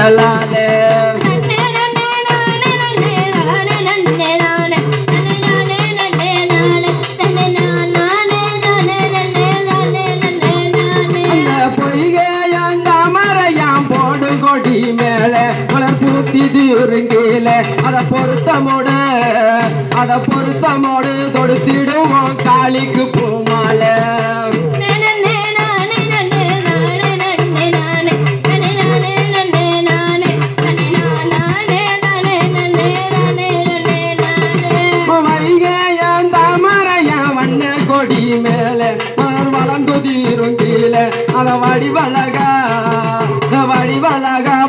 தலாலே கொடி மேல மலர் பூத்தி தீருங்கீல அத பொருத்தமோடு தொடுத்திடுவோம் காளிக்கு பூமால வைகையான் தாமரையான் வண்ண கொடி மேல மலர் வளர்ந்து தீருங்கீல அத வடிவழகா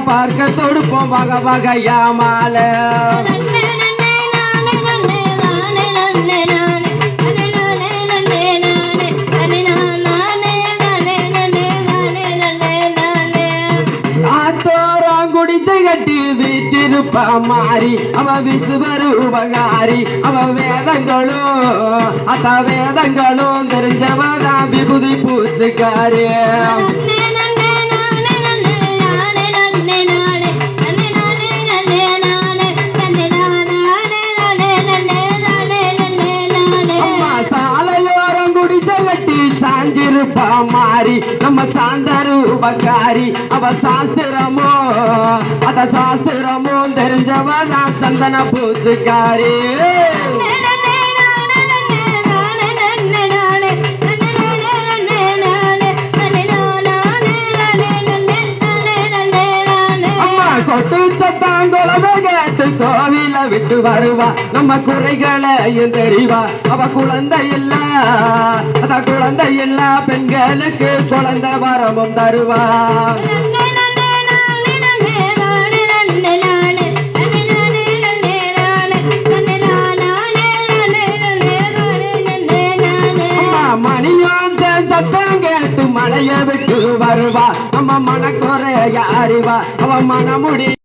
பார்க்க தொடுப்போம் வகை வகையா மாலை குடிசை கட்டி வீட்டிருப்ப மாறி அவ விசுவரு உபகாரி அவ வேதங்களும் தெரிஞ்சவதான் விபூதி பூச்சிக்காரி சாஞ்சிருப்பா மாறி நம்ம சாந்தரு உபகாரி அவ சாஸ்திரமும் தெரிஞ்சவதான் சந்தன பூச்சிக்காரி கொட்டு சத்தம் குலவை கேட்டு கோவில விட்டு வருவா நம்ம குறைகளையும் தெரிவா அவ குழந்தை இல்ல பெண்களுக்கு குழந்தை வரமும் தருவா மணியும் சத்தம் கேட்டு மலைய விட்டு வருவா நம்ம மனக்குறைய அறிவா அவ மனமுடி